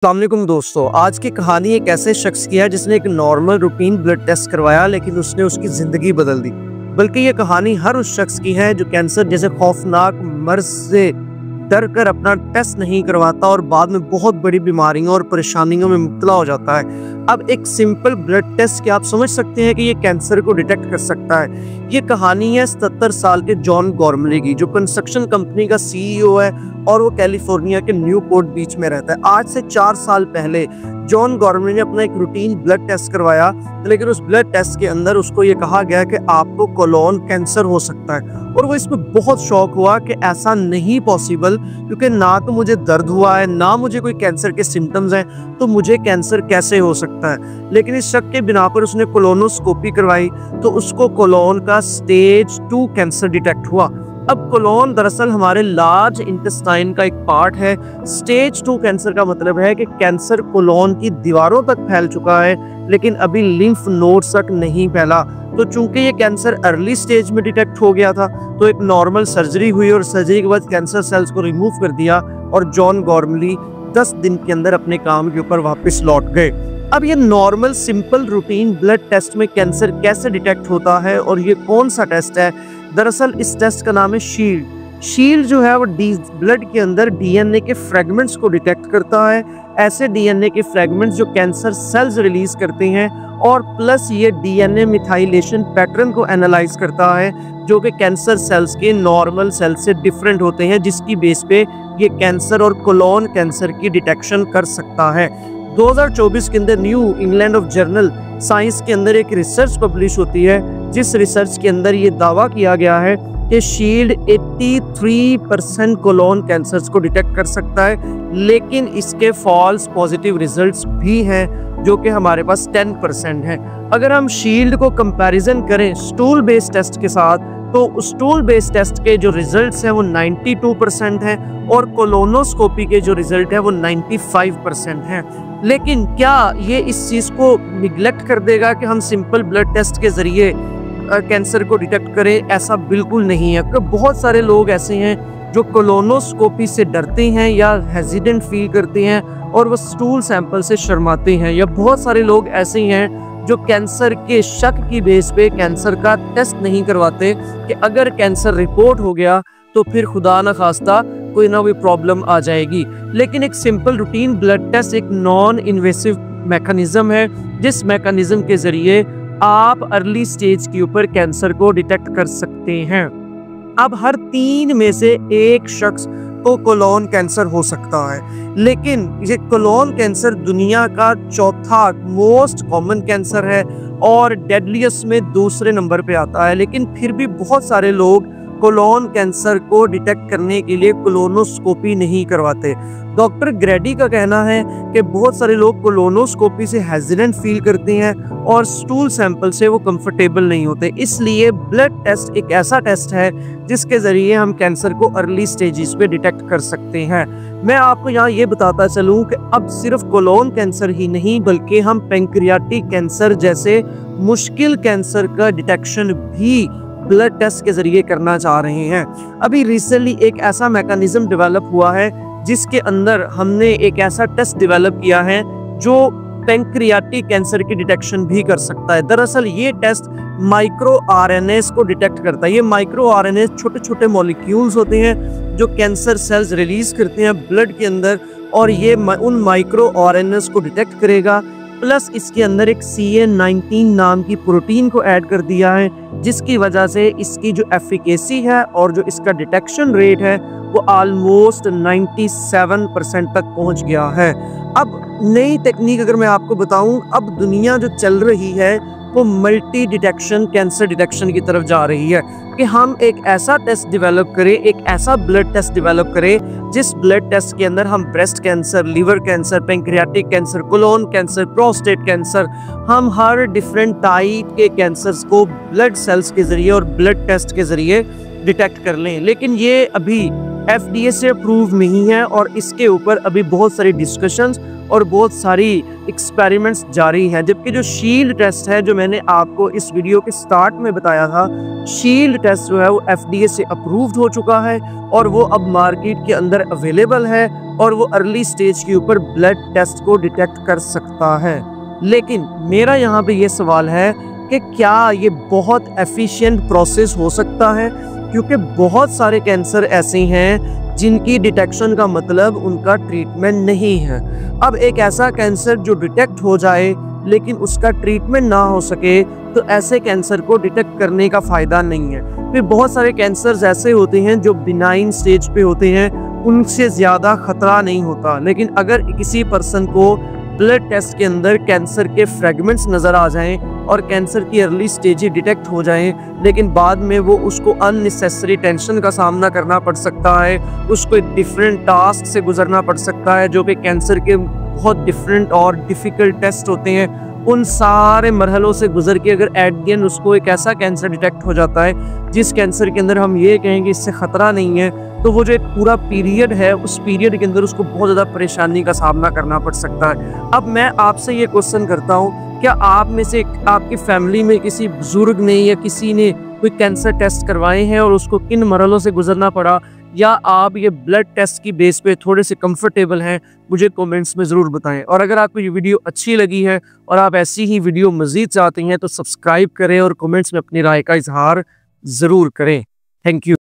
अस्सलाम वालेकुम दोस्तों, आज की कहानी एक ऐसे शख्स की है जिसने एक नॉर्मल रूटीन ब्लड टेस्ट करवाया लेकिन उसने उसकी ज़िंदगी बदल दी। बल्कि ये कहानी हर उस शख्स की है जो कैंसर जैसे खौफनाक मर्ज से डर कर अपना टेस्ट नहीं करवाता और बाद में बहुत बड़ी बीमारियों और परेशानियों में मुब्तला हो जाता है। अब एक सिंपल ब्लड टेस्ट के आप समझ सकते हैं कि ये कैंसर को डिटेक्ट कर सकता है। ये कहानी है 77 साल के जॉन गॉर्मली की, जो कंस्ट्रक्शन कंपनी का सीईओ है और वो कैलिफोर्निया के न्यूपोर्ट बीच में रहता है। आज से 4 साल पहले जॉन गॉर्मली ने अपना एक रूटीन ब्लड टेस्ट करवाया, लेकिन उस ब्लड टेस्ट के अंदर उसको ये कहा गया कि आपको कोलोन कैंसर हो सकता है। और वो इसमें बहुत शॉक हुआ कि ऐसा नहीं पॉसिबल, क्योंकि ना तो मुझे दर्द हुआ है ना मुझे कोई कैंसर के सिम्टम्स हैं, तो मुझे कैंसर कैसे हो सकता है। लेकिन इस शक के बिना पर उसने कोलोनोस्कोपी करवाई तो उसको कोलोन का स्टेज 2 कैंसर डिटेक्ट हुआ। अब कोलोन दरअसल हमारे लार्ज इंटेस्टाइन का एक पार्ट है। स्टेज 2 कैंसर का मतलब है कि कैंसर कोलोन की दीवारों तक फैल चुका है लेकिन अभी लिम्फ नोड्स तक नहीं फैला। तो चूंकि ये कैंसर अर्ली स्टेज में डिटेक्ट हो गया था तो एक नॉर्मल सर्जरी हुई और सर्जरी के बाद कैंसर सेल्स को रिमूव कर दिया और जॉन गॉर्मली 10 दिन के अंदर अपने काम के ऊपर वापस लौट गए। अब ये normal simple routine blood test में कैंसर कैसे डिटेक्ट होता है और ये कौन सा टेस्ट है? दरअसल इस टेस्ट का नाम है शील्ड। शील्ड जो है वो ब्लड के अंदर डीएनए के फ्रेगमेंट्स को डिटेक्ट करता है, ऐसे डीएनए के फ्रेगमेंट्स जो कैंसर सेल्स रिलीज करते हैं, और प्लस ये डीएनए मिथाइलेशन पैटर्न को एनालाइज करता है जो कि कैंसर सेल्स के नॉर्मल सेल्स से डिफरेंट होते हैं, जिसकी बेस पे ये कैंसर और कोलोन कैंसर की डिटेक्शन कर सकता है। 2024 के अंदर new England of journal science के अंदर एक रिसर्च पब्लिश होती है, जिस रिसर्च के अंदर ये दावा किया गया है कि शील्ड 83% कोलोन कैंसर्स को डिटेक्ट कर सकता है, लेकिन इसके फॉल्स पॉजिटिव रिजल्ट्स भी हैं जो कि हमारे पास 10% है। अगर हम शील्ड को कंपैरिजन करें स्टूल बेस्ड टेस्ट के साथ तो स्टूल बेस्ड टेस्ट के जो रिजल्ट्स हैं वो 92% हैं और कोलोनोस्कोपी के जो रिजल्ट है वो 95% हैं। लेकिन क्या ये इस चीज़ को निगलेक्ट कर देगा कि हम सिंपल ब्लड टेस्ट के ज़रिए कैंसर को डिटेक्ट करें? ऐसा बिल्कुल नहीं है, क्योंकि बहुत सारे लोग ऐसे हैं जो कोलोनोस्कोपी से डरते हैं या हेजिडेंट फील करते हैं और वो स्टूल सैंपल से शर्माते हैं, या बहुत सारे लोग ऐसे हैं जो कैंसर के शक की बेस पे कैंसर का टेस्ट नहीं करवाते कि अगर कैंसर रिपोर्ट हो गया तो फिर खुदा न खास्ता कोई ना कोई प्रॉब्लम आ जाएगी। लेकिन एक सिंपल रूटीन ब्लड टेस्ट एक नॉन इन्वेसिव मैकेनिज्म है, जिस मैकेनिज्म के जरिए आप अर्ली स्टेज के ऊपर कैंसर को डिटेक्ट कर सकते हैं। अब हर 3 में से एक शख्स को कोलोन कैंसर हो सकता है, लेकिन ये कोलोन कैंसर दुनिया का चौथा मोस्ट कॉमन कैंसर है और डेडलीस्ट में दूसरे नंबर पे आता है। लेकिन फिर भी बहुत सारे लोग कोलोन कैंसर को डिटेक्ट करने के लिए कोलोनोस्कोपी नहीं करवाते। डॉक्टर ग्रेडी का कहना है कि बहुत सारे लोग कोलोनोस्कोपी से हेजिडेंट फील करते हैं और स्टूल सैंपल से वो कंफर्टेबल नहीं होते। इसलिए ब्लड टेस्ट एक ऐसा टेस्ट है जिसके ज़रिए हम कैंसर को अर्ली स्टेजेस पे डिटेक्ट कर सकते हैं। मैं आपको यहाँ ये बताता चलूँ कि अब सिर्फ कोलोन कैंसर ही नहीं बल्कि हम पैंक्रियाटिक कैंसर जैसे मुश्किल कैंसर का डिटेक्शन भी ब्लड टेस्ट के जरिए करना चाह रहे हैं। अभी रिसेंटली एक ऐसा मैकेनिज्म डेवलप हुआ है जिसके अंदर हमने एक ऐसा टेस्ट डेवलप किया है जो पैंक्रियाटिक कैंसर की डिटेक्शन भी कर सकता है। दरअसल ये टेस्ट माइक्रो आरएनएस को डिटेक्ट करता है। ये माइक्रो आरएनएस छोटे छोटे मॉलिक्यूल्स होते हैं जो कैंसर सेल्स रिलीज करते हैं ब्लड के अंदर, और ये उन माइक्रो आरएनएस को डिटेक्ट करेगा। प्लस इसके अंदर एक CA19 नाम की प्रोटीन को ऐड कर दिया है, जिसकी वजह से इसकी जो एफिकेसी है और जो इसका डिटेक्शन रेट है वो ऑलमोस्ट 97% तक पहुंच गया है। अब नई टेक्निक अगर मैं आपको बताऊं, अब दुनिया जो चल रही है वो मल्टी डिटेक्शन कैंसर डिटेक्शन की तरफ जा रही है कि हम एक ऐसा टेस्ट डेवलप करें, एक ऐसा ब्लड टेस्ट डेवलप करें जिस ब्लड टेस्ट के अंदर हम breast cancer, liver cancer, pancreatic cancer, colon cancer, prostate cancer, हम हर डिफरेंट टाइप के कैंसर्स को ब्लड सेल्स के जरिए और ब्लड टेस्ट के जरिए डिटेक्ट कर लें। लेकिन ये अभी FDA से अप्रूव नहीं है और इसके ऊपर अभी बहुत सारी डिस्कशंस और बहुत सारी एक्सपेरिमेंट्स जारी हैं। जबकि जो शील्ड टेस्ट है, जो मैंने आपको इस वीडियो के स्टार्ट में बताया था, शील्ड टेस्ट जो है वो FDA से अप्रूव्ड हो चुका है और वो अब मार्केट के अंदर अवेलेबल है और वो अर्ली स्टेज के ऊपर ब्लड टेस्ट को डिटेक्ट कर सकता है। लेकिन मेरा यहाँ पे ये सवाल है कि क्या ये बहुत एफिशिएंट प्रोसेस हो सकता है, क्योंकि बहुत सारे कैंसर ऐसे हैं जिनकी डिटेक्शन का मतलब उनका ट्रीटमेंट नहीं है। अब एक ऐसा कैंसर जो डिटेक्ट हो जाए लेकिन उसका ट्रीटमेंट ना हो सके, तो ऐसे कैंसर को डिटेक्ट करने का फ़ायदा नहीं है। फिर बहुत सारे कैंसर्स ऐसे होते हैं जो बिनाइन स्टेज पे होते हैं, उनसे ज़्यादा ख़तरा नहीं होता। लेकिन अगर किसी पर्सन को ब्लड टेस्ट के अंदर कैंसर के फ्रेगमेंट्स नज़र आ जाएं और कैंसर की अर्ली स्टेज डिटेक्ट हो जाएं, लेकिन बाद में वो उसको अननेसेसरी टेंशन का सामना करना पड़ सकता है, उसको एक डिफरेंट टास्क से गुजरना पड़ सकता है, जो कि कैंसर के बहुत डिफरेंट और डिफ़िकल्ट टेस्ट होते हैं। उन सारे मरहलों से गुजर के अगर एट द एंड उसको एक ऐसा कैंसर डिटेक्ट हो जाता है जिस कैंसर के अंदर हम ये कहेंगे इससे ख़तरा नहीं है, तो वो जो एक पूरा पीरियड है, उस पीरियड के अंदर उसको बहुत ज़्यादा परेशानी का सामना करना पड़ सकता है। अब मैं आपसे ये क्वेश्चन करता हूँ, क्या आप में से आपकी फैमिली में किसी बुजुर्ग ने या किसी ने कोई कैंसर टेस्ट करवाए हैं और उसको किन मरहलों से गुजरना पड़ा, या आप ये ब्लड टेस्ट की बेस पे थोड़े से कंफर्टेबल हैं? मुझे कमेंट्स में ज़रूर बताएं। और अगर आपको ये वीडियो अच्छी लगी है और आप ऐसी ही वीडियो मज़ीद चाहते हैं तो सब्सक्राइब करें और कमेंट्स में अपनी राय का इजहार ज़रूर करें। Thank you.